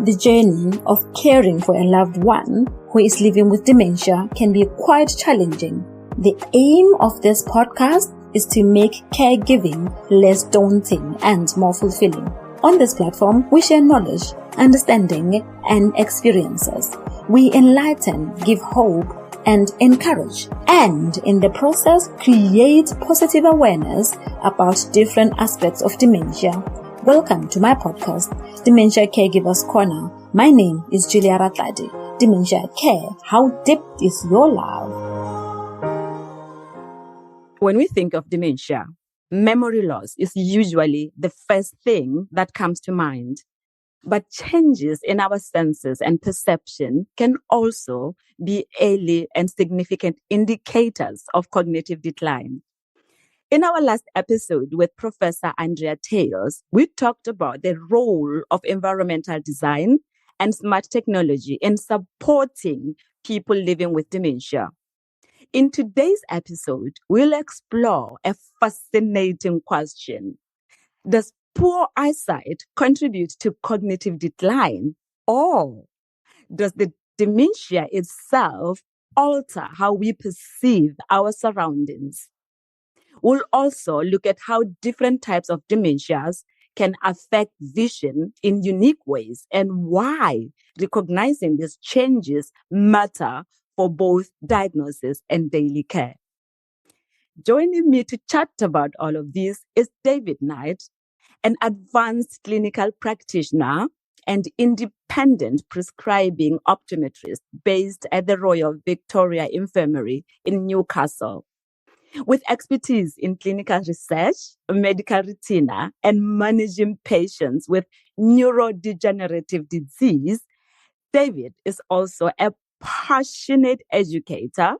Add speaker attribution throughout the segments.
Speaker 1: The journey of caring for a loved one who is living with dementia can be quite challenging. The aim of this podcast is to make caregiving less daunting and more fulfilling. On this platform, we share knowledge, understanding, and experiences. We enlighten, give hope, and encourage, and in the process, create positive awareness about different aspects of dementia. Welcome to my podcast, Dementia Caregivers Corner. My name is Juliah. Dementia Care, how deep is your love?
Speaker 2: When we think of dementia, memory loss is usually the first thing that comes to mind. But changes in our senses and perception can also be early and significant indicators of cognitive decline. In our last episode with Professor Andrea Tales, we talked about the role of environmental design and smart technology in supporting people living with dementia. In today's episode, we'll explore a fascinating question. Does poor eyesight contribute to cognitive decline, or does the dementia itself alter how we perceive our surroundings? We'll also look at how different types of dementias can affect vision in unique ways and why recognizing these changes matter for both diagnosis and daily care. Joining me to chat about all of this is David Knight, an advanced clinical practitioner and independent prescribing optometrist based at the Royal Victoria Infirmary in Newcastle. With expertise in clinical research, medical retina, and managing patients with neurodegenerative disease, David is also a passionate educator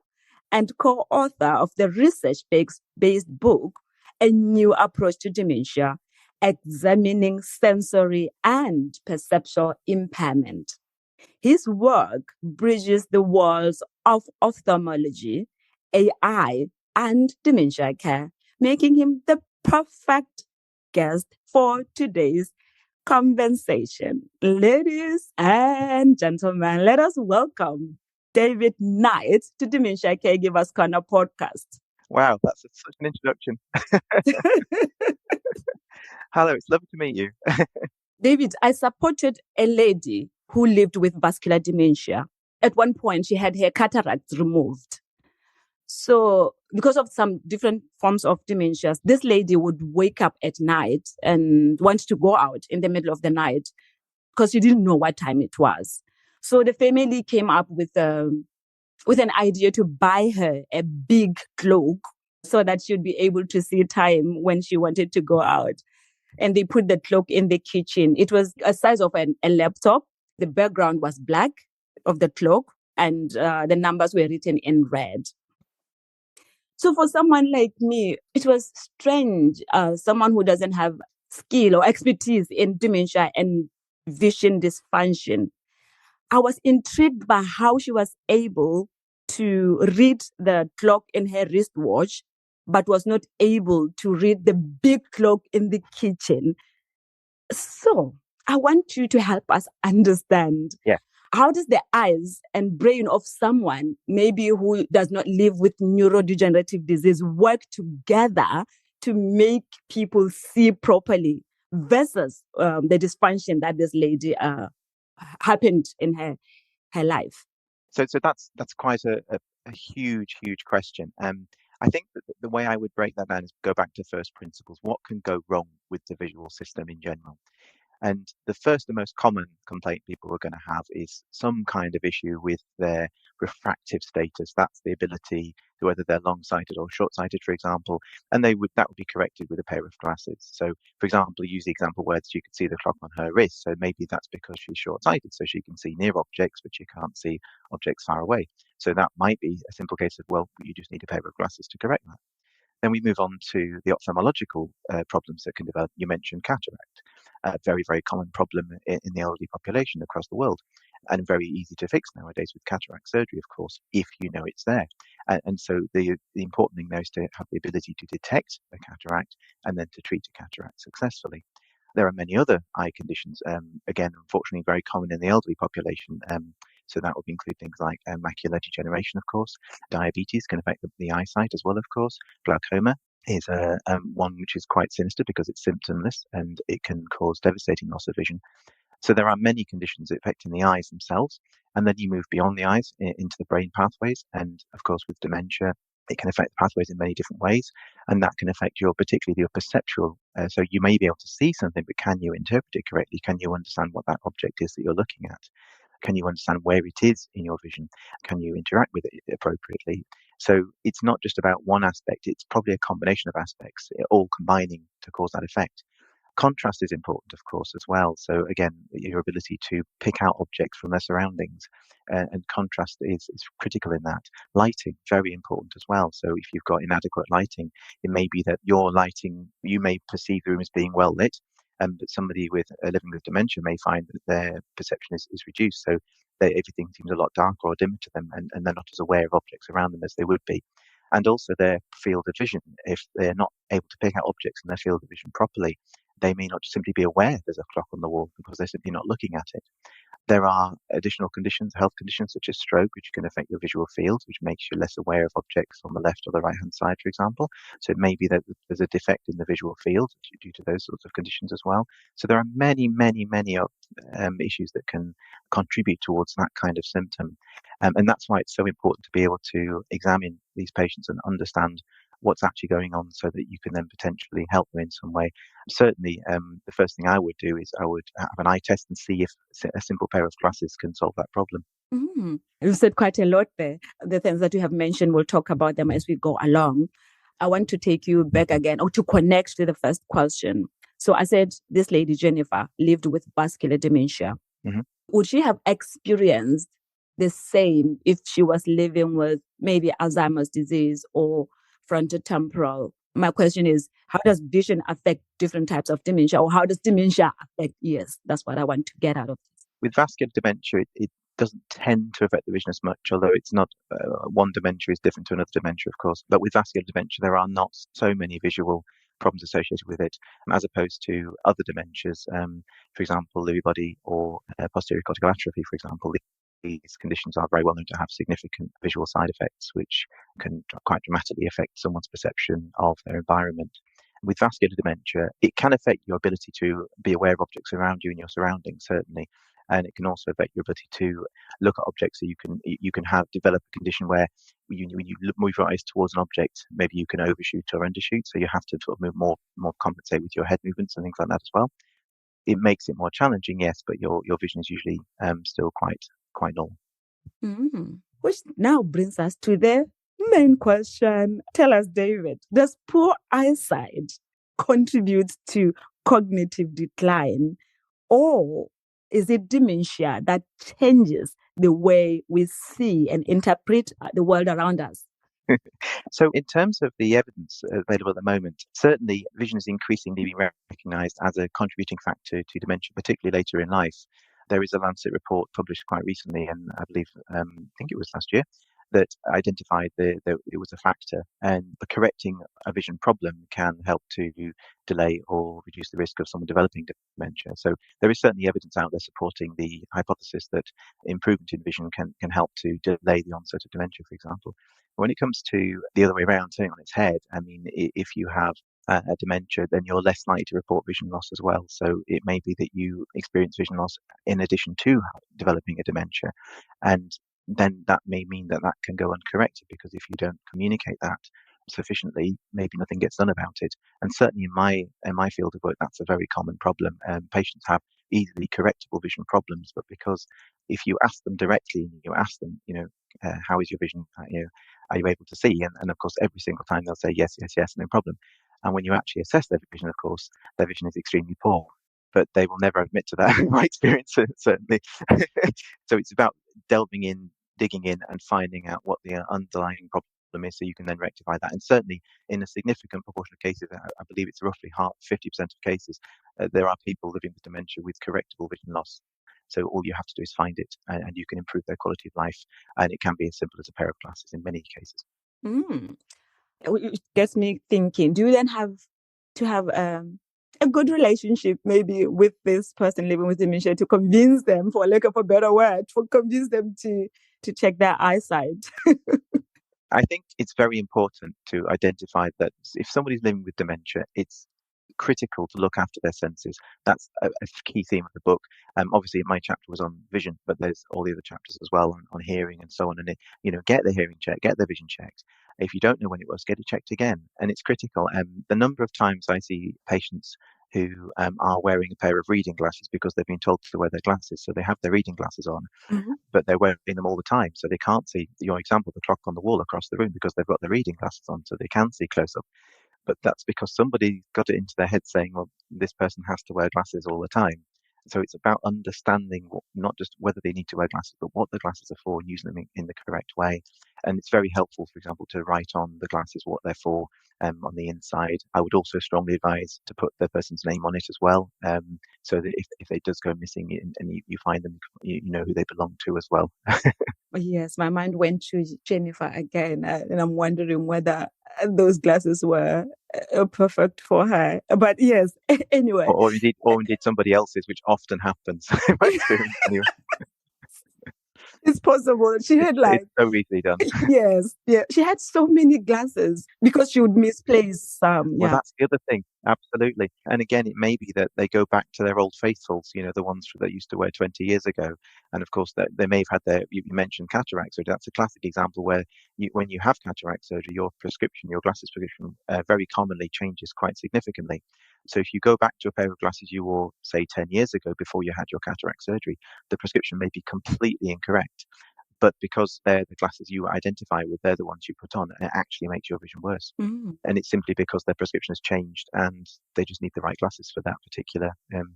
Speaker 2: and co-author of the research-based book, A New Approach to Dementia, Examining Sensory and Perceptual Impairment. His work bridges the worlds of ophthalmology, AI, and dementia care, making him the perfect guest for today's conversation. Ladies and gentlemen, let us welcome David Knight to Dementia Caregivers Corner podcast.
Speaker 3: Wow, that's such an introduction. Hello, it's lovely to meet you.
Speaker 2: David, I supported a lady who lived with vascular dementia. At one point, she had her cataracts removed. So because of some different forms of dementias, this lady would wake up at night and want to go out in the middle of the night because she didn't know what time it was. So the family came up with an idea to buy her a big cloak so that she'd be able to see time when she wanted to go out. And they put the cloak in the kitchen. It was a size of a laptop. The background was black of the cloak, and the numbers were written in red. So for someone like me, it was strange, someone who doesn't have skill or expertise in dementia and vision dysfunction. I was intrigued by how she was able to read the clock in her wristwatch, but was not able to read the big clock in the kitchen. So I want you to help us understand.
Speaker 3: Yeah.
Speaker 2: How does the eyes and brain of someone, maybe who does not live with neurodegenerative disease, work together to make people see properly versus the dysfunction that this lady happened in her life?
Speaker 3: So that's quite a huge question. I think that the way I would break that down is go back to first principles. What can go wrong with the visual system in general? And the first and most common complaint people are going to have is some kind of issue with their refractive status. That's the ability to whether they're long-sighted or short-sighted, for example, and that would be corrected with a pair of glasses. So, for example, use the example where you can see the clock on her wrist. So maybe that's because she's short-sighted, so she can see near objects, but she can't see objects far away. So that might be a simple case of, well, you just need a pair of glasses to correct that. Then we move on to the ophthalmological problems that can develop. You mentioned cataract, a very, very common problem in the elderly population across the world, and very easy to fix nowadays with cataract surgery, of course, if you know it's there. And so the important thing there is to have the ability to detect a cataract and then to treat a cataract successfully. There are many other eye conditions, again, unfortunately, very common in the elderly population. So that would include things like macular degeneration, of course. Diabetes can affect the eyesight as well, of course. Glaucoma is one which is quite sinister because it's symptomless and it can cause devastating loss of vision. So there are many conditions affecting the eyes themselves, and then you move beyond the eyes into the brain pathways. And of course, with dementia, it can affect the pathways in many different ways, and that can affect particularly your perceptual. So you may be able to see something, but can you interpret it correctly? Can you understand what that object is that you're looking at? Can you understand where it is in your vision? Can you interact with it appropriately? So it's not just about one aspect, it's probably a combination of aspects, all combining to cause that effect. Contrast is important, of course, as well. So again, your ability to pick out objects from their surroundings, and contrast is critical in that. Lighting, very important as well. So if you've got inadequate lighting, it may be that your lighting, you may perceive the room as being well lit, but somebody living with dementia may find that their perception is reduced. So everything seems a lot darker or dimmer to them, and they're not as aware of objects around them as they would be. And also their field of vision, if they're not able to pick out objects in their field of vision properly, they may not simply be aware there's a clock on the wall because they're simply not looking at it. There are additional conditions, health conditions such as stroke, which can affect your visual field, which makes you less aware of objects on the left or the right-hand side, for example. So it may be that there's a defect in the visual field due to those sorts of conditions as well. So there are many, many, many issues that can contribute towards that kind of symptom. And that's why it's so important to be able to examine these patients and understand what's actually going on so that you can then potentially help them in some way. Certainly, the first thing I would do is I would have an eye test and see if a simple pair of glasses can solve that problem.
Speaker 2: Mm-hmm. You've said quite a lot there. The things that you have mentioned, we'll talk about them as we go along. I want to take you back again, or to connect to the first question. So I said this lady, Jennifer, lived with vascular dementia.
Speaker 3: Mm-hmm.
Speaker 2: Would she have experienced the same if she was living with maybe Alzheimer's disease or frontotemporal? My question is, how does vision affect different types of dementia, or how does dementia affect ears? That's what I want to get out of this.
Speaker 3: With vascular dementia, it doesn't tend to affect the vision as much, although it's not one dementia is different to another dementia, of course. But with vascular dementia, there are not so many visual problems associated with it, as opposed to other dementias, for example, Lewy Body or posterior cortical atrophy, for example. These conditions are very well known to have significant visual side effects, which can quite dramatically affect someone's perception of their environment. With vascular dementia, it can affect your ability to be aware of objects around you and your surroundings, certainly. And it can also affect your ability to look at objects. So you can develop a condition where when you move your eyes towards an object, maybe you can overshoot or undershoot. So you have to sort of move more compensate with your head movements and things like that as well. It makes it more challenging, yes, but your vision is usually still quite normal.
Speaker 2: Mm-hmm. Which now brings us to the main question. Tell us, David, does poor eyesight contribute to cognitive decline, or is it dementia that changes the way we see and interpret the world around us?
Speaker 3: So in terms of the evidence available at the moment, certainly vision is increasingly being recognised as a contributing factor to dementia, particularly later in life. There is a Lancet report published quite recently, and I believe, I think it was last year, that identified that it was a factor, and correcting a vision problem can help to delay or reduce the risk of someone developing dementia. So there is certainly evidence out there supporting the hypothesis that improvement in vision can help to delay the onset of dementia, for example. When it comes to the other way around, turning on its head, I mean, if you have a dementia, then you're less likely to report vision loss as well. So it may be that you experience vision loss in addition to developing a dementia. And then that may mean that can go uncorrected, because if you don't communicate that sufficiently, maybe nothing gets done about it. And certainly in my field of work, that's a very common problem. Patients have easily correctable vision problems, but because if you ask them directly, you ask them, how is your vision? Are you able to see? And of course, every single time they'll say yes, yes, yes, no problem. And when you actually assess their vision, of course, their vision is extremely poor. But they will never admit to that, in my experience, certainly. So it's about delving in, digging in, and finding out what the underlying problem is, so you can then rectify that. And certainly, in a significant proportion of cases, I believe it's roughly 50% of cases, there are people living with dementia with correctable vision loss. So all you have to do is find it, and you can improve their quality of life. And it can be as simple as a pair of glasses in many cases.
Speaker 2: It gets me thinking, do you then have to have a good relationship maybe with this person living with dementia to convince them, for lack of a better word, to convince them to check their eyesight?
Speaker 3: I think it's very important to identify that if somebody's living with dementia, it's critical to look after their senses. That's a key theme of the book. Obviously, my chapter was on vision, but there's all the other chapters as well on hearing and so on. And get the hearing checked, get the vision checked. If you don't know when it was, get it checked again. And it's critical. The number of times I see patients who are wearing a pair of reading glasses because they've been told to wear their glasses, so they have their reading glasses on, but they're wearing them all the time, so they can't see, your example, the clock on the wall across the room, because they've got their reading glasses on, so they can see close up. But that's because somebody got it into their head saying, well, this person has to wear glasses all the time. So it's about understanding not just whether they need to wear glasses, but what the glasses are for and using them in the correct way. And it's very helpful, for example, to write on the glasses what they're for on the inside. I would also strongly advise to put the person's name on it as well, so that if it does go missing and you find them, you know who they belong to as well.
Speaker 2: Yes, my mind went to Jennifer again, and I'm wondering whether those glasses were perfect for her. But yes, anyway.
Speaker 3: Or indeed somebody else's, which often happens in my experience anyway.
Speaker 2: It's possible. She had
Speaker 3: it's so easily done.
Speaker 2: Yes, yeah. She had so many glasses because she would misplace some.
Speaker 3: Well, that's the other thing. Absolutely. And again, it may be that they go back to their old faithfuls, the ones that used to wear 20 years ago. And of course, they may have had you mentioned cataract surgery. That's a classic example where when you have cataract surgery, your glasses prescription very commonly changes quite significantly. So if you go back to a pair of glasses you wore, say, 10 years ago before you had your cataract surgery, the prescription may be completely incorrect. But because they're the glasses you identify with, they're the ones you put on, and it actually makes your vision worse. And it's simply because their prescription has changed and they just need the right glasses for that particular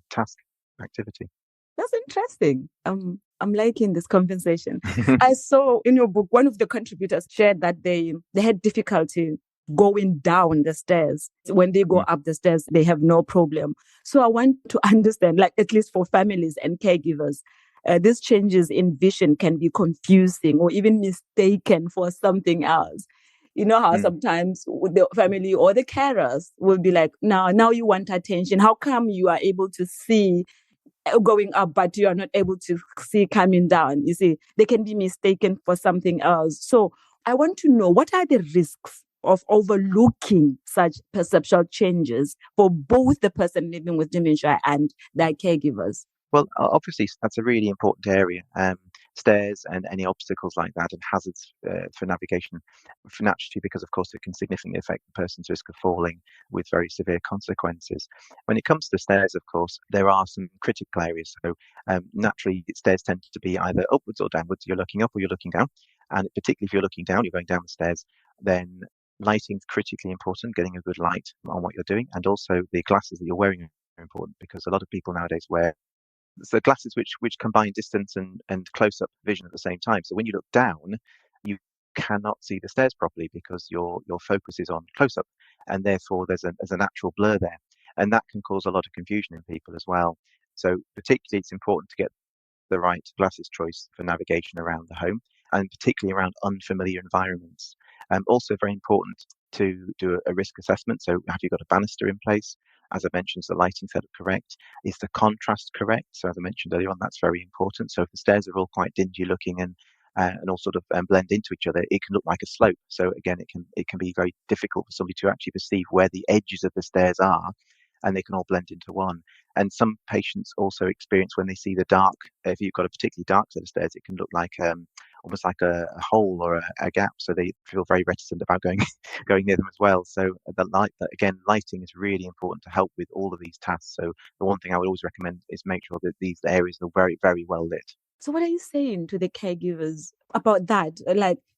Speaker 3: task, activity.
Speaker 2: That's interesting. I'm liking this conversation. I saw in your book, one of the contributors shared that they had difficulty going down the stairs. When they go up the stairs, they have no problem. So I want to understand, at least for families and caregivers, these changes in vision can be confusing or even mistaken for something else. You know how sometimes the family or the carers will be like, now you want attention. How come you are able to see going up, but you are not able to see coming down? You see, they can be mistaken for something else. So I want to know, what are the risks of overlooking such perceptual changes for both the person living with dementia and their caregivers?
Speaker 3: Well, obviously, that's a really important area. Stairs and any obstacles like that and hazards for navigation, naturally, because, of course, it can significantly affect the person's risk of falling with very severe consequences. When it comes to stairs, of course, there are some critical areas. So naturally, stairs tend to be either upwards or downwards. You're looking up or you're looking down. And particularly if you're looking down, you're going down the stairs, then lighting's critically important, getting a good light on what you're doing. And also the glasses that you're wearing are important, because a lot of people nowadays wear glasses which combine distance and close-up vision at the same time. So when you look down, you cannot see the stairs properly because your focus is on close-up, and therefore there's a natural blur there, and that can cause a lot of confusion in people as well. So particularly it's important to get the right glasses choice for navigation around the home, and particularly around unfamiliar environments. Also very important to do a risk assessment. So have you got a banister in place? As I mentioned, is the lighting setup correct? Is the contrast correct? So as I mentioned earlier on, that's very important. So if the stairs are all quite dingy looking and all sort of blend into each other, it can look like a slope. So again, it can be very difficult for somebody to actually perceive where the edges of the stairs are, and they can all blend into one. And some patients also experience when they see the dark, if you've got a particularly dark set of stairs, it can look like almost like a hole or a gap. So they feel very reticent about going near them as well. So lighting is really important to help with all of these tasks. So the one thing I would always recommend is make sure that these areas are very, very well lit.
Speaker 2: So what are you saying to the caregivers about that?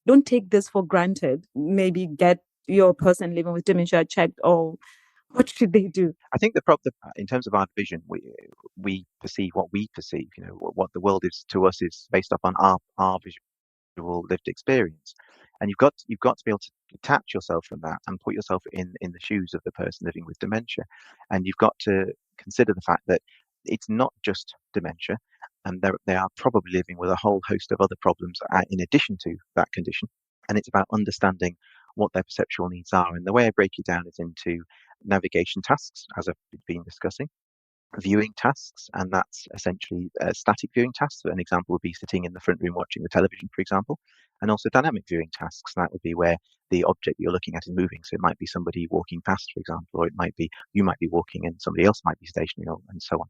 Speaker 2: Don't take this for granted. Maybe get your person living with dementia checked, or what should they do?
Speaker 3: I think the problem, in terms of our vision, we perceive what we perceive. What the world is to us is based upon our visual lived experience, and you've got to be able to detach yourself from that and put yourself in the shoes of the person living with dementia, and you've got to consider the fact that it's not just dementia, and they are probably living with a whole host of other problems in addition to that condition, and it's about understanding what their perceptual needs are. And the way I break it down is into navigation tasks, as I've been discussing, viewing tasks, and that's essentially static viewing tasks. So an example would be sitting in the front room watching the television, for example, and also dynamic viewing tasks. And that would be where the object you're looking at is moving. So it might be somebody walking past, for example, or it might be you might be walking and somebody else might be stationary, and so on.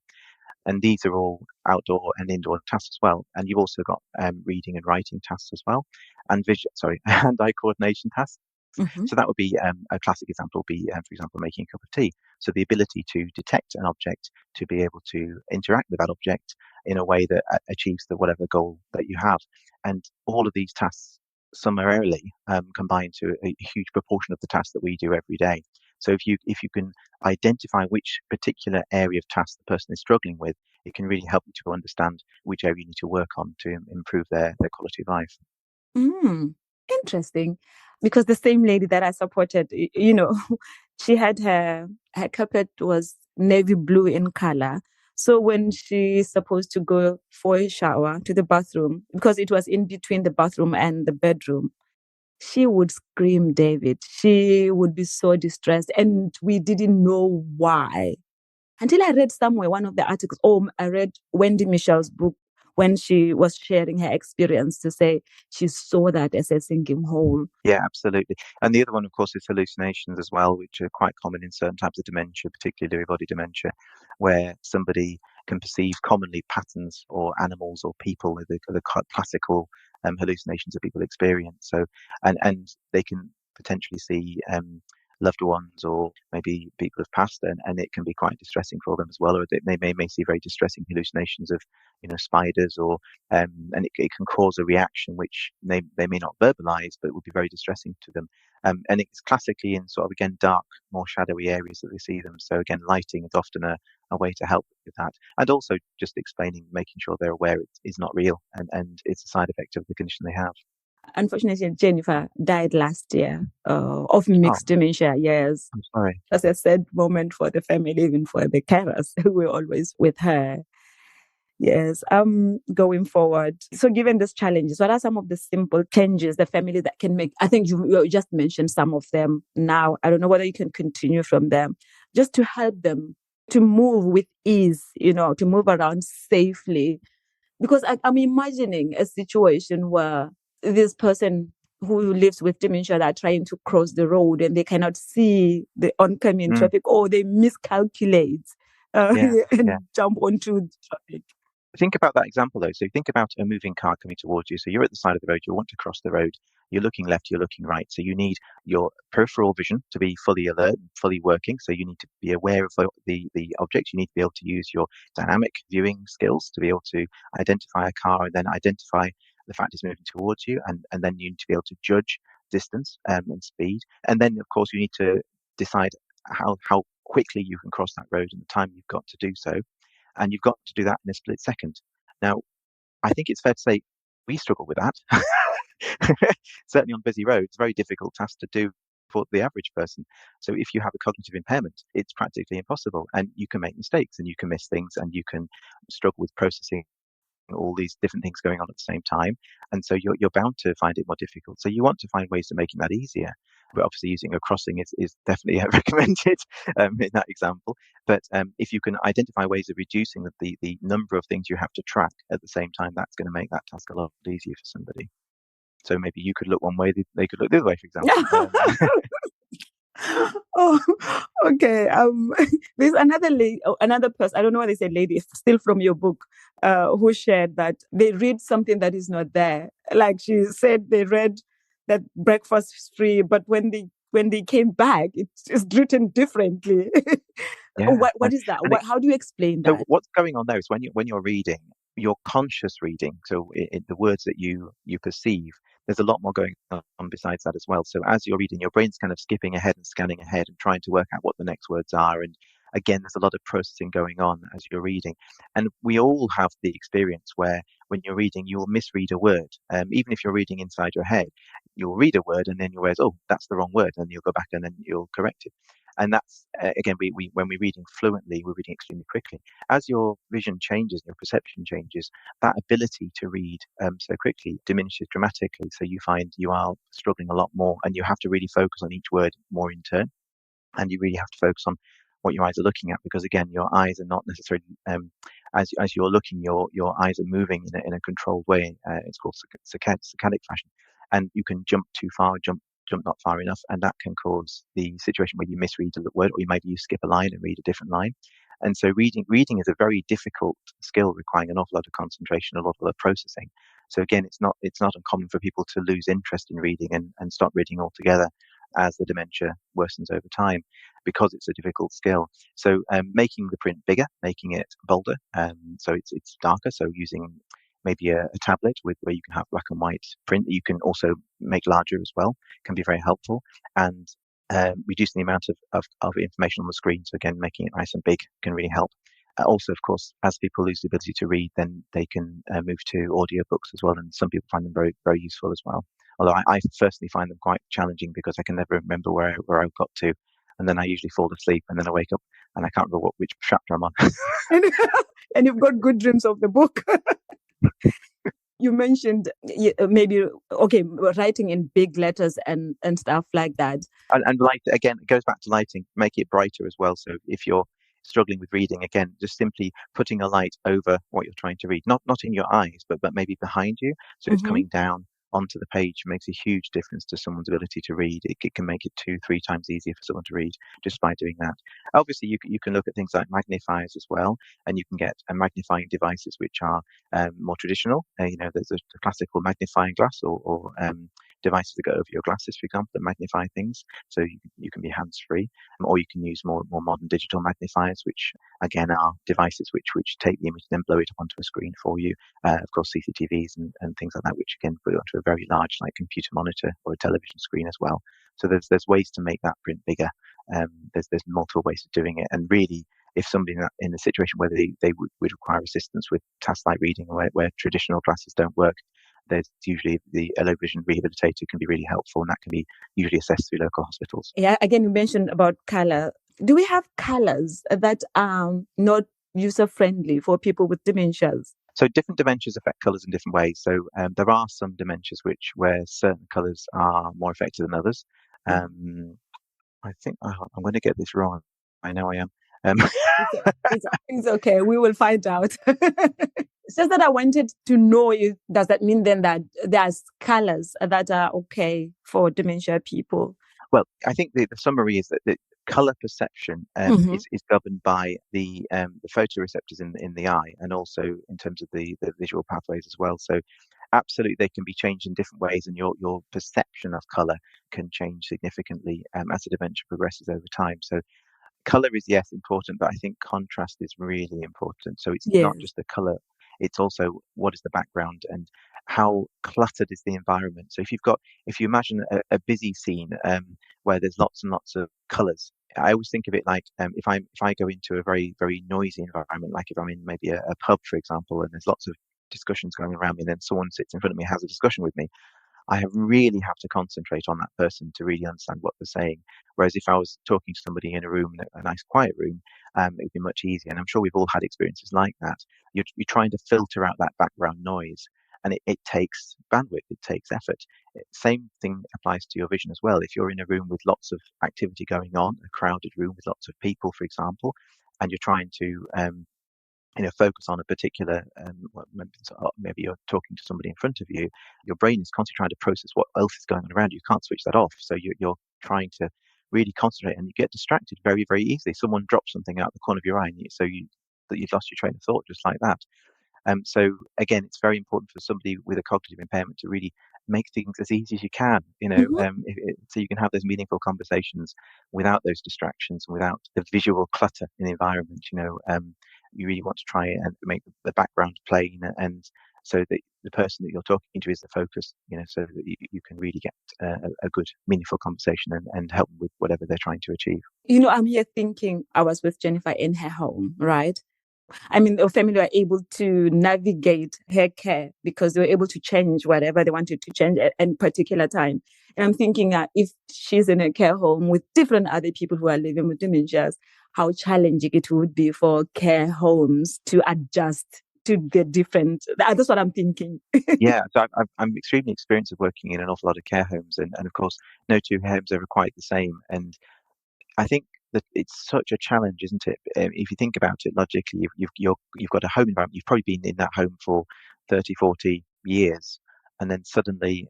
Speaker 3: And these are all outdoor and indoor tasks as well. And you've also got reading and writing tasks as well, and hand-eye coordination tasks.
Speaker 2: Mm-hmm.
Speaker 3: So that would be a classic example would be, for example, making a cup of tea. So the ability to detect an object, to be able to interact with that object in a way that achieves whatever goal that you have. And all of these tasks summarily combine to a huge proportion of the tasks that we do every day. So if you can identify which particular area of task the person is struggling with, it can really help you to understand which area you need to work on to improve their quality of life.
Speaker 2: Interesting, because the same lady that I supported, she had her carpet was navy blue in color. So when she's supposed to go for a shower to the bathroom, because it was in between the bathroom and the bedroom, she would scream, David. She would be so distressed, and we didn't know why. Until I read somewhere, one of the articles, I read Wendy Michel's book when she was sharing her experience to say she saw that as a sinking hole.
Speaker 3: Yeah, absolutely. And the other one, of course, is hallucinations as well, which are quite common in certain types of dementia, particularly Lewy body dementia, where somebody can perceive commonly patterns or animals or people, the classical hallucinations that people experience. So, and they can potentially see loved ones or maybe people have passed, and it can be quite distressing for them as well. Or they may see very distressing hallucinations of spiders, or and it can cause a reaction which they may not verbalize, but it will be very distressing to them. And it's classically in sort of, again, dark, more shadowy areas that they see them. So again, lighting is often a way to help with that, and also just explaining, making sure they're aware it is not real and it's a side effect of the condition they have.
Speaker 2: Unfortunately, Jennifer died last year of mixed dementia. Yes.
Speaker 3: I'm sorry.
Speaker 2: That's a sad moment for the family, even for the carers who were always with her. Yes. Going forward. So given these challenges, what are some of the simple changes the family that can make? I think you just mentioned some of them now. I don't know whether you can continue from them, just to help them to move with ease, to move around safely. Because I'm imagining a situation where this person who lives with dementia are trying to cross the road and they cannot see the oncoming traffic, or they miscalculate and jump onto the traffic.
Speaker 3: Think about that example though. So think about a moving car coming towards you. So you're at the side of the road, you want to cross the road, you're looking left, you're looking right. So you need your peripheral vision to be fully alert, fully working. So you need to be aware of the object. You need to be able to use your dynamic viewing skills to be able to identify a car and then identify the fact it's moving towards you. And then you need to be able to judge distance and speed. And then, of course, you need to decide how quickly you can cross that road and the time you've got to do so. And you've got to do that in a split second. Now, I think it's fair to say we struggle with that. Certainly on busy roads, very difficult task to do for the average person. So if you have a cognitive impairment, it's practically impossible. And you can make mistakes and you can miss things and you can struggle with processing all these different things going on at the same time. And so you're bound to find it more difficult. So you want to find ways of making that easier. But obviously using a crossing is definitely recommended in that example. But if you can identify ways of reducing the number of things you have to track at the same time, that's going to make that task a lot easier for somebody. So maybe you could look one way, they could look the other way, for example.
Speaker 2: Oh, okay. There's another person. I don't know why they said lady. It's still from your book, who shared that they read something that is not there. Like she said, they read that breakfast is free, but when they came back, it's written differently.
Speaker 3: Yeah.
Speaker 2: What is that? How do you explain that?
Speaker 3: So what's going on there is when you're reading, your conscious reading, so the words that you perceive, there's a lot more going on besides that as well. So as you're reading, your brain's kind of skipping ahead and scanning ahead and trying to work out what the next words are. And again, there's a lot of processing going on as you're reading. And we all have the experience where when you're reading, you will misread a word. Even if you're reading inside your head, you'll read a word and then you'll realize, oh, that's the wrong word. And you'll go back and then you'll correct it. And that's, again, when we're reading fluently, we're reading extremely quickly. As your vision changes, your perception changes, that ability to read so quickly diminishes dramatically. So you find you are struggling a lot more and you have to really focus on each word more in turn. And you really have to focus on what your eyes are looking at, because again, your eyes are not necessarily as you're looking, your eyes are moving in a controlled way. It's called saccadic fashion, and you can jump too far, jump not far enough, and that can cause the situation where you misread a word, or maybe you skip a line and read a different line. And so reading is a very difficult skill, requiring an awful lot of concentration, a lot of processing. So again, it's not uncommon for people to lose interest in reading and stop reading altogether as the dementia worsens over time, because it's a difficult skill. So making the print bigger, making it bolder, so it's darker. So using maybe a tablet where you can have black and white print that you can also make larger as well, can be very helpful. And reducing the amount of information on the screen. So again, making it nice and big can really help. Also, of course, as people lose the ability to read, then they can move to audiobooks as well. And some people find them very, very useful as well. Although I personally find them quite challenging, because I can never remember where I got to. And then I usually fall asleep, and then I wake up and I can't remember which chapter I'm on.
Speaker 2: And you've got good dreams of the book. You mentioned maybe, writing in big letters and stuff like that.
Speaker 3: And light, again, it goes back to lighting, make it brighter as well. So if you're struggling with reading, again, just simply putting a light over what you're trying to read, not in your eyes, but maybe behind you. So it's coming down onto the page, makes a huge difference to someone's ability to read. It can make it 2-3 times easier for someone to read just by doing that. Obviously, you can look at things like magnifiers as well, and you can get magnifying devices which are more traditional. There's a classical magnifying glass or devices that go over your glasses, for example, that magnify things, so you can be hands-free, or you can use more modern digital magnifiers, which again are devices which take the image and then blow it up onto a screen for you. Of course, CCTVs and things like that, which again put it onto a very large, like, computer monitor or a television screen as well. So there's ways to make that print bigger. There's multiple ways of doing it, and really, if somebody in a situation where they would require assistance with tasks like reading, where traditional glasses don't work, there's usually a low vision rehabilitator can be really helpful, and that can be usually assessed through local hospitals.
Speaker 2: Yeah, again, you mentioned about color. Do we have colors that are not user-friendly for people with dementias?
Speaker 3: So different dementias affect colours in different ways. So there are some dementias where certain colours are more effective than others. I think I'm going to get this wrong. I know I am.
Speaker 2: It's okay. We will find out. It's just that I wanted to know, does that mean then that there's colors that are okay for dementia people?
Speaker 3: Well, I think the summary is that the colour perception is governed by the photoreceptors in the eye, and also in terms of the visual pathways as well. So absolutely, they can be changed in different ways, and your perception of colour can change significantly as the dementia progresses over time. So colour is, yes, important, but I think contrast is really important. So it's not just the colour, it's also what is the background and how cluttered is the environment. So if you imagine a busy scene where there's lots and lots of colours, I always think of it like if I go into a very, very noisy environment, like if I'm in maybe a pub, for example, and there's lots of discussions going around me, and then someone sits in front of me and has a discussion with me, I really have to concentrate on that person to really understand what they're saying. Whereas if I was talking to somebody in a room, a nice quiet room, it would be much easier. And I'm sure we've all had experiences like that. You're trying to filter out that background noise, and it takes bandwidth, it takes effort. Same thing applies to your vision as well. If you're in a room with lots of activity going on, a crowded room with lots of people, for example, and you're trying to focus on a particular, maybe you're talking to somebody in front of you, your brain is constantly trying to process what else is going on around you. You can't switch that off. So you're trying to really concentrate, and you get distracted very, very easily. Someone drops something out the corner of your eye, and you've lost your train of thought just like that. So again, it's very important for somebody with a cognitive impairment to really make things as easy as you can, so you can have those meaningful conversations without those distractions, without the visual clutter in the environment. You really want to try and make the background plain, and so that the person that you're talking to is the focus, so that you can really get a good, meaningful conversation and help them with whatever they're trying to achieve.
Speaker 2: I'm here thinking, I was with Jennifer in her home, right? I mean, the family were able to navigate her care because they were able to change whatever they wanted to change at any particular time. And I'm thinking if she's in a care home with different other people who are living with dementias, how challenging it would be for care homes to adjust to the different. That's what I'm thinking.
Speaker 3: Yeah, so I'm extremely experienced of working in an awful lot of care homes, and of course, no two care homes are quite the same. And I think that it's such a challenge, isn't it? If you think about it logically, you've got a home environment. You've probably been in that home for 30, 40 years, and then suddenly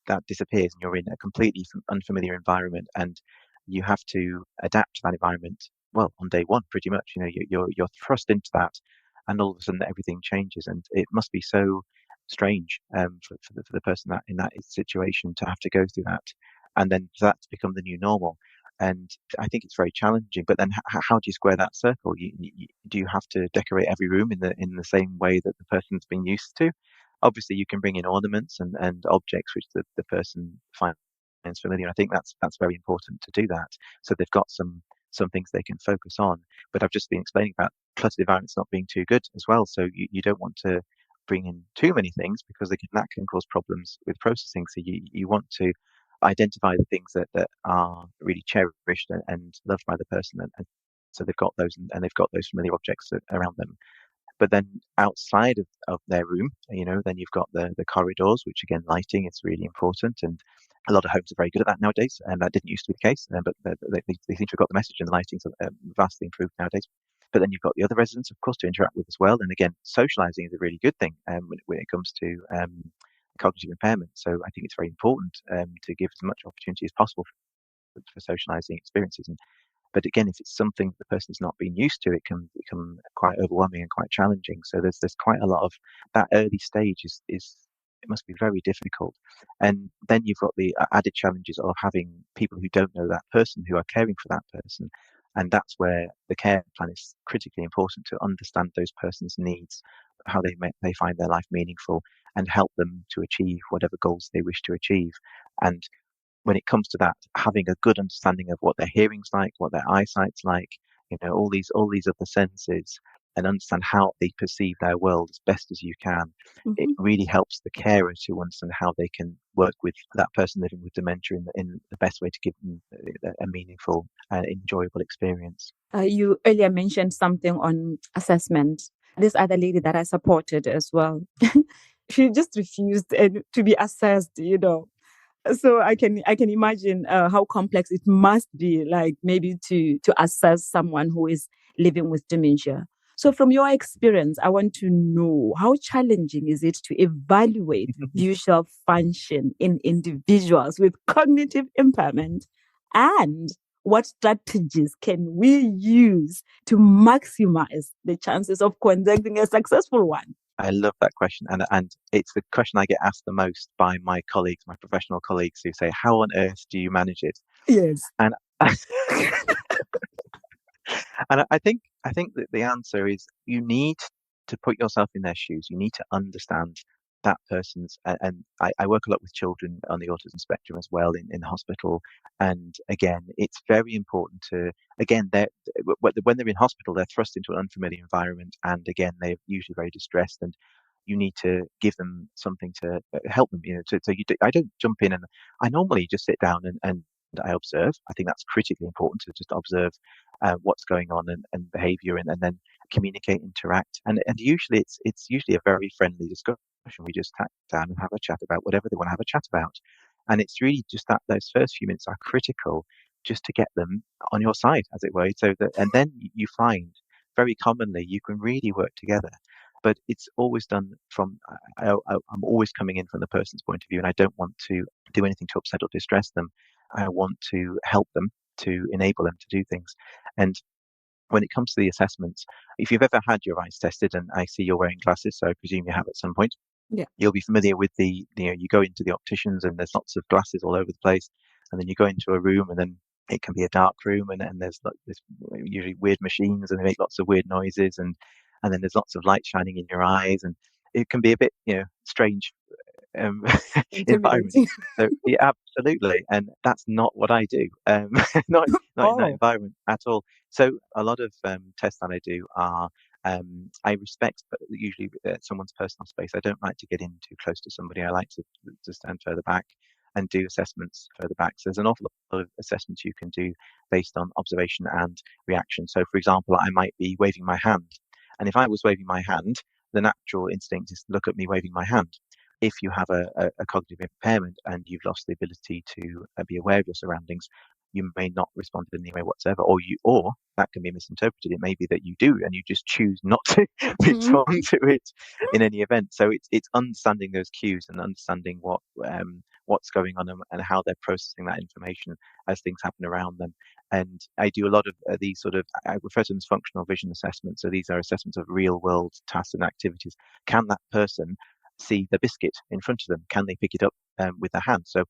Speaker 3: that disappears, and you're in a completely unfamiliar environment, and you have to adapt to that environment. Well, on day one, pretty much, you're thrust into that, and all of a sudden everything changes, and it must be so strange for the person that in that situation to have to go through that, and then for that to become the new normal. And I think it's very challenging. But then, how do you square that circle? Do you have to decorate every room in the same way that the person's been used to? Obviously, you can bring in ornaments and objects which the person finds familiar. I think that's very important to do that. So they've got some things they can focus on. But I've just been explaining about cluttered environments not being too good as well. So you don't want to bring in too many things, because that can cause problems with processing. So you want to identify the things that are really cherished and loved by the person, and so they've got those, and they've got those familiar objects around them. But then outside of their room, then you've got the corridors, which again, lighting is really important, and a lot of homes are very good at that nowadays, and that didn't used to be the case, but they seem to have got the message, and the lighting's vastly improved nowadays. But then you've got the other residents, of course, to interact with as well. And again, socializing is a really good thing when it comes to cognitive impairment. So I think it's very important to give as much opportunity as possible for socializing experiences. But again, if it's something the person's not been used to, it can become quite overwhelming and quite challenging. So there's quite a lot of that early stage is it must be very difficult. And then you've got the added challenges of having people who don't know that person, who are caring for that person. And that's where the care plan is critically important, to understand those person's needs, how they find their life meaningful, and help them to achieve whatever goals they wish to achieve. And when it comes to that, having a good understanding of what their hearing's like, what their eyesight's like, all these other senses, and understand how they perceive their world as best as you can. Mm-hmm. It really helps the carer to understand how they can work with that person living with dementia in the best way to give them a meaningful and enjoyable experience.
Speaker 2: You earlier mentioned something on assessment. This other lady that I supported as well, she just refused to be assessed, So I can imagine how complex it must be, like maybe to assess someone who is living with dementia. So from your experience, I want to know, how challenging is it to evaluate visual function in individuals with cognitive impairment, and what strategies can we use to maximize the chances of conducting a successful one?
Speaker 3: I love that question, and it's the question I get asked the most by my colleagues, my professional colleagues, who say, "How on earth do you manage it?"
Speaker 2: Yes,
Speaker 3: and and I think that the answer is, you need to put yourself in their shoes. You need to understand that person's, and I work a lot with children on the autism spectrum as well in the hospital. And again, it's very important to, again, when they're in hospital, they're thrust into an unfamiliar environment, and again, they're usually very distressed, and you need to give them something to help them. I don't jump in, and I normally just sit down and I observe. I think that's critically important, to just observe what's going on and behavior, and then communicate, interact. And usually it's usually a very friendly discussion. We just sit down and have a chat about whatever they want to have a chat about. And it's really just that those first few minutes are critical, just to get them on your side, as it were. And then you find very commonly you can really work together. But it's always done from, I'm always coming in from the person's point of view, and I don't want to do anything to upset or distress them. I want to help them, to enable them to do things. And when it comes to the assessments, if you've ever had your eyes tested, and I see you're wearing glasses, so I presume you have at some point, you'll be familiar with you go into the opticians, and there's lots of glasses all over the place, and then you go into a room, and then it can be a dark room, and there's usually weird machines, and they make lots of weird noises, and then there's lots of light shining in your eyes, and it can be a bit strange environment. So yeah, absolutely, and that's not what I do. Not in that environment at all. So a lot of tests that I do are, I respect, but usually someone's personal space. I don't like to get in too close to somebody. I like to stand further back and do assessments further back. So there's an awful lot of assessments you can do based on observation and reaction. So for example, I might be waving my hand, and if I was waving my hand, the natural instinct is to look at me waving my hand. If you have a cognitive impairment and you've lost the ability to be aware of your surroundings, you may not respond in any way whatsoever, or that can be misinterpreted. It may be that you do, and you just choose not to respond to it in any event. So it's understanding those cues and understanding what's going on and how they're processing that information as things happen around them. And I do a lot of these I refer to them as functional vision assessments. So these are assessments of real world tasks and activities. Can that person see the biscuit in front of them? Can they pick it up with their hand? So,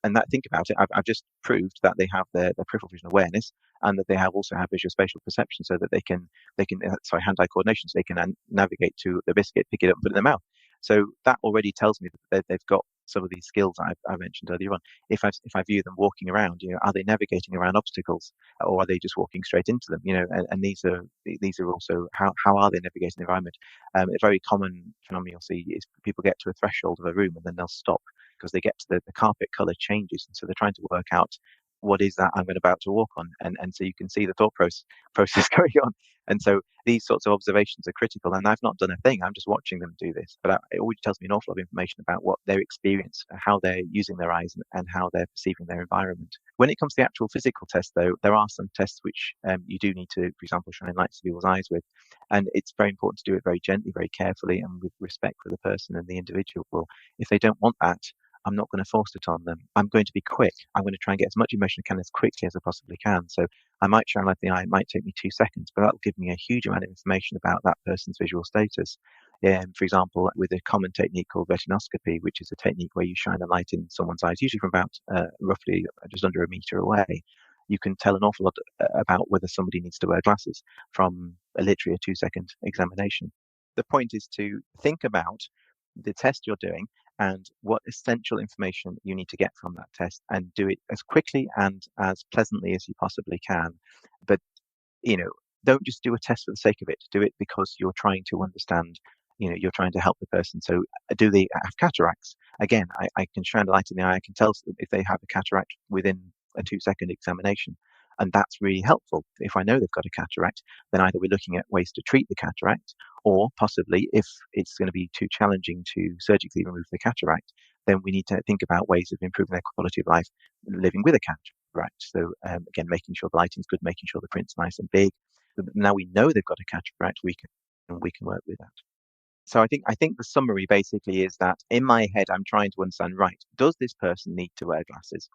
Speaker 3: and think about it, I've just proved that they have their peripheral vision awareness, and that they also have visual spatial perception, so that they can hand-eye coordination, so they can navigate to the biscuit, pick it up and put it in their mouth. So that already tells me that they've got some of these skills I mentioned earlier on. If I view them walking around, are they navigating around obstacles, or are they just walking straight into them? And these are also how are they navigating the environment? A very common phenomenon you'll see is people get to a threshold of a room and then they'll stop because they get to the carpet color changes, and so they're trying to work out what is that I'm about to walk on, and so you can see the thought process going on. And so these sorts of observations are critical, and I've not done a thing, I'm just watching them do this, but it always tells me an awful lot of information about what their experience, how they're using their eyes, and how they're perceiving their environment. When it comes to the actual physical test, though, there are some tests which you do need to, for example, shine lights to people's eyes with, and it's very important to do it very gently, very carefully, and with respect for the person and the individual. If they don't want that, I'm not going to force it on them. I'm going to be quick. I'm going to try and get as much information I can as quickly as I possibly can. So I might shine light in the eye. It might take me 2 seconds, but that'll give me a huge amount of information about that person's visual status. For example, with a common technique called retinoscopy, which is a technique where you shine a light in someone's eyes, usually from about roughly just under a meter away, you can tell an awful lot about whether somebody needs to wear glasses from literally a 2-second examination. The point is to think about the test you're doing and what essential information you need to get from that test, and do it as quickly and as pleasantly as you possibly can. But, don't just do a test for the sake of it. Do it because you're trying to understand, you're trying to help the person. So do they have cataracts? Again, I can shine a light in the eye. I can tell if they have a cataract within a 2-second examination. And that's really helpful. If I know they've got a cataract, then either we're looking at ways to treat the cataract, or possibly if it's going to be too challenging to surgically remove the cataract, then we need to think about ways of improving their quality of life living with a cataract. So again, making sure the lighting's good, making sure the print's nice and big. Now we know they've got a cataract, we can work with that. So I think the summary basically is that in my head, I'm trying to understand, right, does this person need to wear glasses?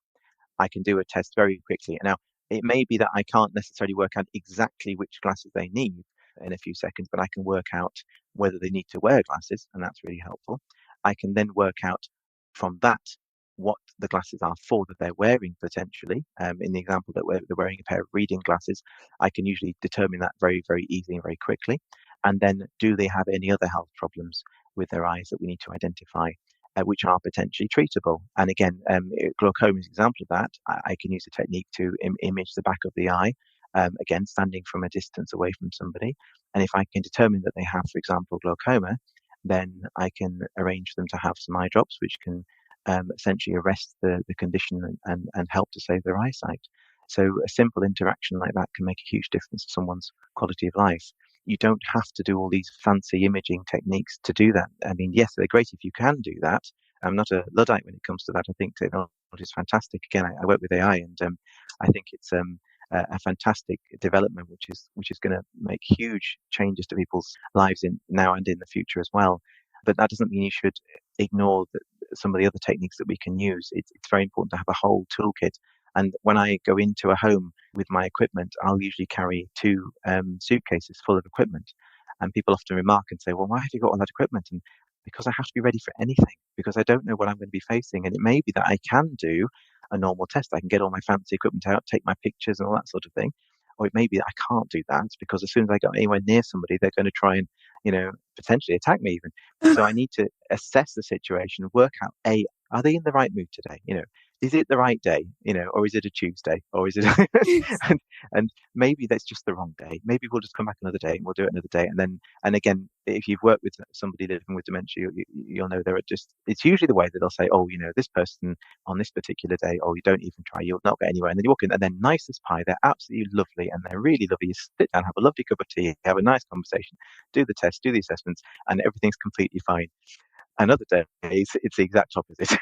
Speaker 3: I can do a test very quickly. Now, it may be that I can't necessarily work out exactly which glasses they need in a few seconds, but I can work out whether they need to wear glasses, and that's really helpful. I can then work out from that what the glasses are for that they're wearing potentially. In the example that they're wearing a pair of reading glasses, I can usually determine that very, very easily and very quickly. And then, do they have any other health problems with their eyes that we need to identify, which are potentially treatable? And again, glaucoma is an example of that. I can use a technique to image the back of the eye, again, standing from a distance away from somebody. And if I can determine that they have, for example, glaucoma, then I can arrange them to have some eye drops, which can essentially arrest the condition and help to save their eyesight. So a simple interaction like that can make a huge difference to someone's quality of life. You don't have to do all these fancy imaging techniques to do that. I mean, yes, they're great if you can do that. I'm not a Luddite when it comes to that. I think technology is fantastic. Again, I work with AI, and I think it's a fantastic development, which is going to make huge changes to people's lives in now and in the future as well. But that doesn't mean you should ignore some of the other techniques that we can use. It's very important to have a whole toolkit. And when I go into a home with my equipment, I'll usually carry 2 suitcases full of equipment. And people often remark and say, well, why have you got all that equipment? And because I have to be ready for anything, because I don't know what I'm going to be facing. And it may be that I can do a normal test. I can get all my fancy equipment out, take my pictures and all that sort of thing. Or it may be that I can't do that because as soon as I get anywhere near somebody, they're going to try and, potentially attack me even. So I need to assess the situation, work out, are they in the right mood today? Is it the right day? Or is it a Tuesday? Or is it, and maybe that's just the wrong day. Maybe we'll just come back another day and we'll do it another day. And again, if you've worked with somebody living with dementia, you'll know it's usually the way that they'll say, oh, this person on this particular day, oh, you don't even try, you'll not get anywhere. And then you walk in and they're nice as pie. They're absolutely lovely. And they're really lovely. You sit down, have a lovely cup of tea, have a nice conversation, do the test, do the assessments, and everything's completely fine. Another day, it's the exact opposite.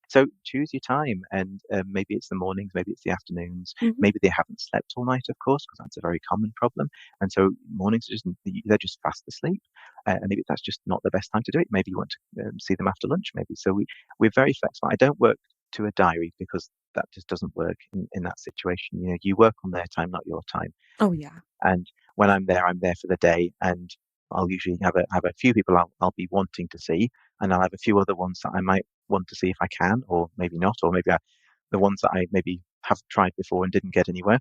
Speaker 3: So choose your time, and maybe it's the mornings, maybe it's the afternoons, maybe they haven't slept all night, of course, because that's a very common problem. And so mornings are just they're just fast asleep, and maybe that's just not the best time to do it. Maybe you want to see them after lunch, maybe. So we're very flexible. I don't work to a diary because that just doesn't work in that situation. You know, you work on their time, not your time.
Speaker 2: Oh, yeah.
Speaker 3: And when I'm there for the day, and I'll usually have a few people I'll be wanting to see, and I'll have a few other ones that I might want to see if I can, or maybe not, or maybe the ones that I maybe have tried before and didn't get anywhere.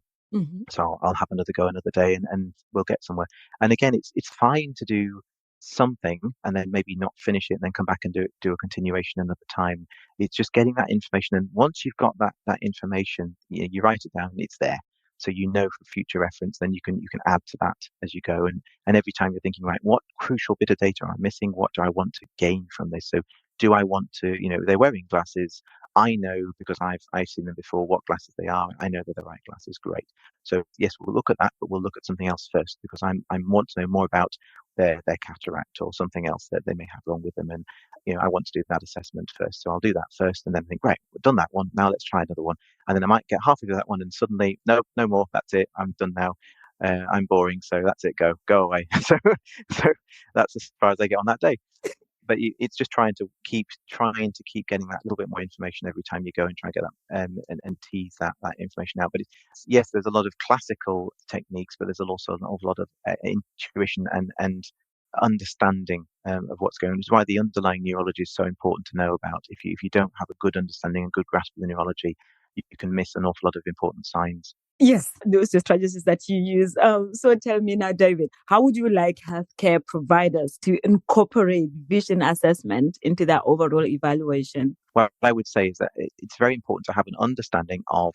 Speaker 3: So I'll have another go another day, and we'll get somewhere. And again, it's fine to do something and then maybe not finish it and then come back and do a continuation another time. It's just getting that information, and once you've got that information, you write it down, it's there. So you know for future reference, then you can add to that as you go. And every time you're thinking, right, what crucial bit of data am I missing? What do I want to gain from this? So do I want to, they're wearing glasses. I know because I've seen them before what glasses they are. I know they're the right glasses. Great. So yes, we'll look at that, but we'll look at something else first because I want to know more about their cataract or something else that they may have wrong with them. And I want to do that assessment first. So I'll do that first and then think, right, we've done that one. Now let's try another one. And then I might get halfway through that one and suddenly, no more. That's it. I'm done now. I'm boring. So that's it. Go away. So that's as far as I get on that day. But it's just trying to keep getting that little bit more information every time you go and try and get that and tease that information out. But yes, there's a lot of classical techniques, but there's also an awful lot of intuition and understanding of what's going on. It's why the underlying neurology is so important to know about. If you don't have a good understanding and good grasp of the neurology, you can miss an awful lot of important signs.
Speaker 2: Yes, those are strategies that you use. So tell me now, David, how would you like healthcare providers to incorporate vision assessment into their overall evaluation?
Speaker 3: Well, what I would say is that it's very important to have an understanding of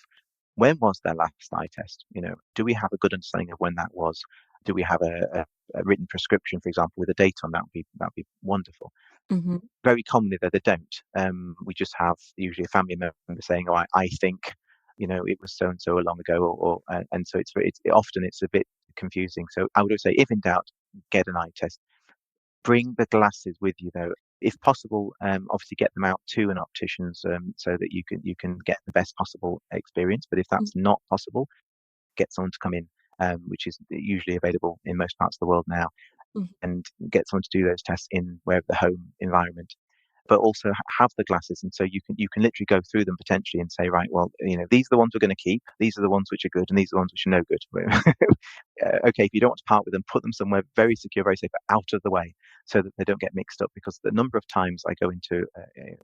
Speaker 3: when was their last eye test. Do we have a good understanding of when that was? Do we have a written prescription, for example, with a date on that? Would be wonderful. Very commonly, though, they don't. We just have usually a family member saying, "Oh, I think." It was so and so long ago, and so it's often a bit confusing. So I would say, if in doubt, get an eye test. Bring the glasses with you, though, if possible. Obviously, get them out to an optician's so that you can get the best possible experience. But if that's not possible, get someone to come in, which is usually available in most parts of the world now, and get someone to do those tests in wherever the home environment. But also have the glasses, and so you can literally go through them potentially and say, right, well, these are the ones we're going to keep, these are the ones which are good, and these are the ones which are no good. Okay, if you don't want to part with them, put them somewhere very secure, very safe, out of the way, so that they don't get mixed up. Because the number of times I go into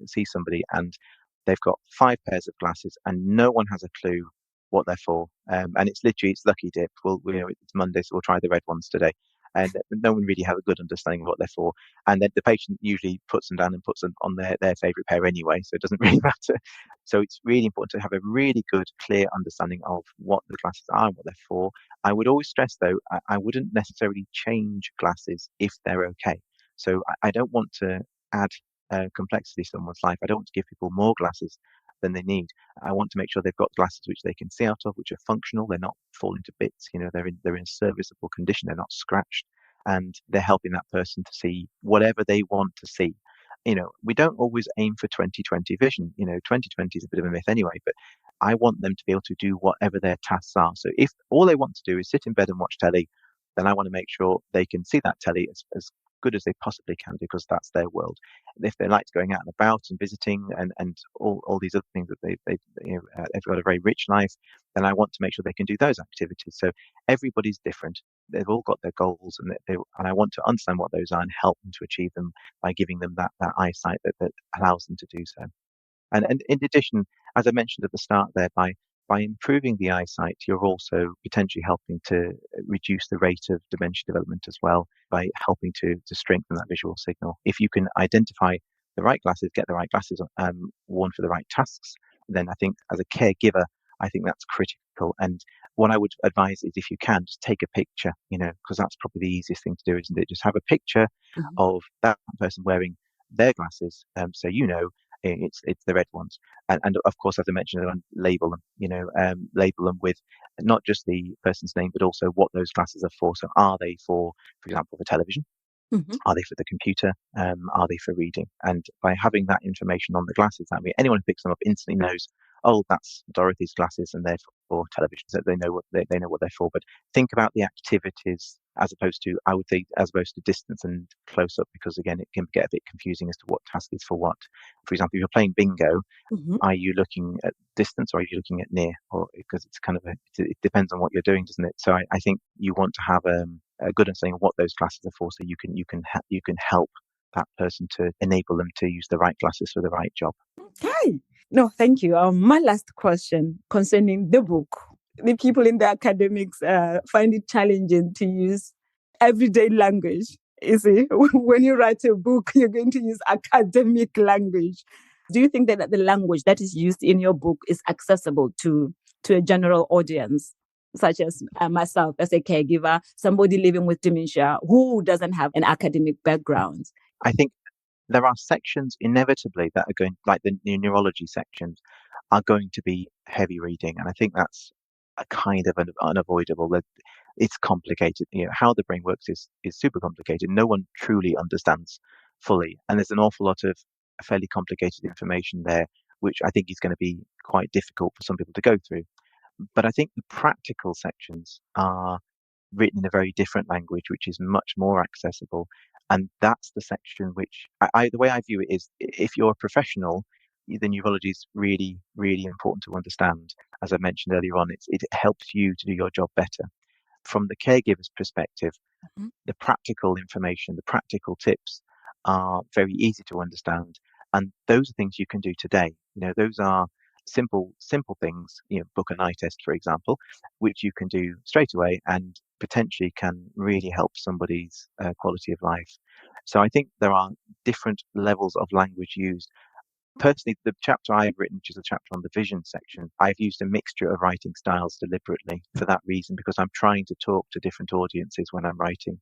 Speaker 3: see somebody and they've got 5 pairs of glasses and no one has a clue what they're for, and it's lucky dip. It's Monday, so we'll try the red ones today. And no one really has a good understanding of what they're for. And then the patient usually puts them down and puts them on their favourite pair anyway, so it doesn't really matter. So it's really important to have a really good, clear understanding of what the glasses are and what they're for. I would always stress, though, I wouldn't necessarily change glasses if they're okay. So I don't want to add complexity to someone's life. I don't want to give people more glasses than they need. I want to make sure they've got glasses which they can see out of, which are functional. They're not falling to bits. They're in serviceable condition. They're not scratched, and they're helping that person to see whatever they want to see. We don't always aim for 20/20 vision. 20/20 is a bit of a myth anyway, but I want them to be able to do whatever their tasks are. So if all they want to do is sit in bed and watch telly, then I want to make sure they can see that telly as good as they possibly can, because that's their world. If they like going out and about and visiting and all these other things that they've got a very rich life, then I want to make sure they can do those activities. So everybody's different. They've all got their goals, and I want to understand what those are and help them to achieve them by giving them that eyesight that allows them to do so. And in addition, as I mentioned at the start there, by improving the eyesight, you're also potentially helping to reduce the rate of dementia development as well, by helping to strengthen that visual signal. If you can identify the right glasses, get the right glasses worn for the right tasks, then I think as a caregiver, I think that's critical. And what I would advise is, if you can, just take a picture, because that's probably the easiest thing to do, isn't it? Just have a picture of that person wearing their glasses, so it's the red ones, and of course, as I mentioned, label them. Label them with not just the person's name, but also what those glasses are for. So, are they for example, for television?
Speaker 2: Mm-hmm.
Speaker 3: Are they for the computer? Are they for reading? And by having that information on the glasses, that way anyone who picks them up instantly knows, oh, that's Dorothy's glasses, and they're for television. So they know what they're for. But think about the activities as opposed to distance and close up, because again, it can get a bit confusing as to what task is for what. For example, if you're playing bingo,
Speaker 2: Mm-hmm.
Speaker 3: are you looking at distance or are you looking at near? Or because it's kind of it depends on what you're doing, doesn't it? So I think you want to have a good understanding of what those glasses are for, so you can help that person to enable them to use the right glasses for the right job.
Speaker 2: Okay. No, thank you. My last question concerning the book. The people in the academics find it challenging to use everyday language. You see, when you write a book, you're going to use academic language. Do you think that the language that is used in your book is accessible to a general audience, such as myself as a caregiver, somebody living with dementia who doesn't have an academic background?
Speaker 3: I think there are sections inevitably that are going, like the neurology sections, are going to be heavy reading, and I think that's a kind of unavoidable. That it's complicated. How the brain works is super complicated. No one truly understands fully, and there's an awful lot of fairly complicated information there, which I think is going to be quite difficult for some people to go through. But I think the practical sections are written in a very different language, which is much more accessible. And that's the section which the way I view it is, if you're a professional, the neurology is really, really important to understand. As I mentioned earlier on, it helps you to do your job better. From the caregiver's perspective,
Speaker 2: Mhm.
Speaker 3: the practical information, the practical tips are very easy to understand. And those are things you can do today. Those are simple things, book an eye test, for example, which you can do straight away and potentially can really help somebody's quality of life. So I think there are different levels of language used. Personally, the chapter I've written, which is a chapter on the vision section, I've used a mixture of writing styles deliberately for that reason, because I'm trying to talk to different audiences when I'm writing.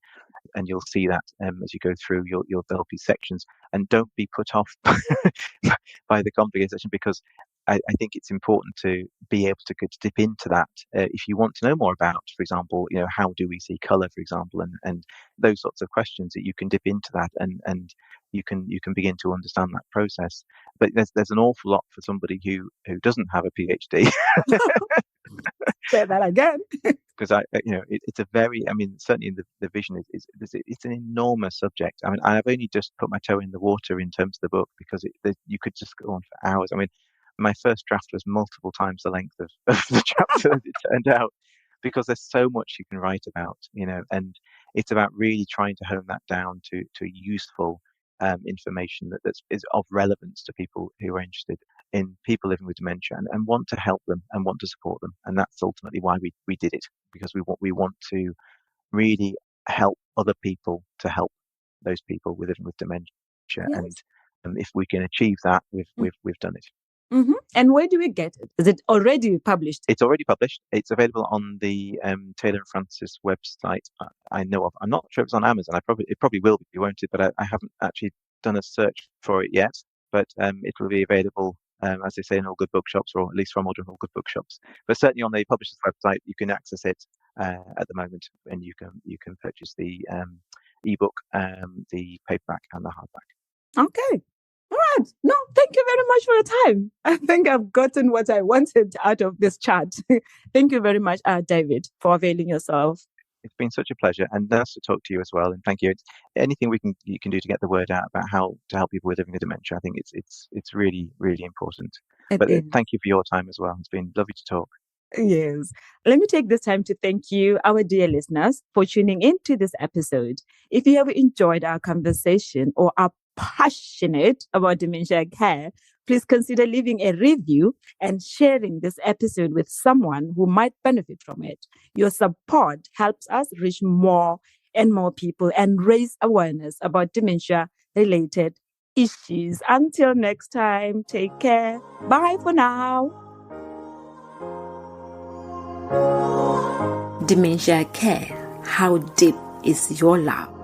Speaker 3: And you'll see that as you go through, there'll be sections, and don't be put off by the complicated section, because I think it's important to be able to dip into that if you want to know more about, for example, how do we see color, for example, and those sorts of questions, that you can dip into that and you can begin to understand that process. But there's an awful lot for somebody who doesn't have a PhD.
Speaker 2: Say that again.
Speaker 3: Because it's a very, certainly in the vision it's an enormous subject. I've only just put my toe in the water in terms of the book, because you could just go on for hours. My first draft was multiple times the length of the chapter as it turned out, because there's so much you can write about, and it's about really trying to hone that down to useful information that is of relevance to people who are interested in people living with dementia and want to help them and want to support them. And that's ultimately why we did it, because we want to really help other people to help those people living with dementia.
Speaker 2: Yes.
Speaker 3: And if we can achieve that, we've done it.
Speaker 2: Mm-hmm. And where do we get it? Is it already published?
Speaker 3: It's already published. It's available on the Taylor and Francis website. I know of. I'm not sure if it's on Amazon. It probably will be, won't it? But I haven't actually done a search for it yet. But it will be available, as they say, in all good bookshops, or at least from all good bookshops. But certainly on the publisher's website, you can access it at the moment, and you can purchase the ebook, the paperback, and the hardback.
Speaker 2: Okay. All right. No, thank you very much for your time. I think I've gotten what I wanted out of this chat. Thank you very much, David, for availing yourself.
Speaker 3: It's been such a pleasure, and nice to talk to you as well. And thank you. Anything you can do to get the word out about how to help people with living with dementia, I think it's really, really important. But thank you for your time as well. It's been lovely to talk.
Speaker 2: Yes. Let me take this time to thank you, our dear listeners, for tuning into this episode. If you have enjoyed our conversation or are passionate about dementia care, please consider leaving a review and sharing this episode with someone who might benefit from it. Your support helps us reach more and more people and raise awareness about dementia-related issues. Until next time, take care. Bye for now.
Speaker 1: Dementia care. How deep is your love?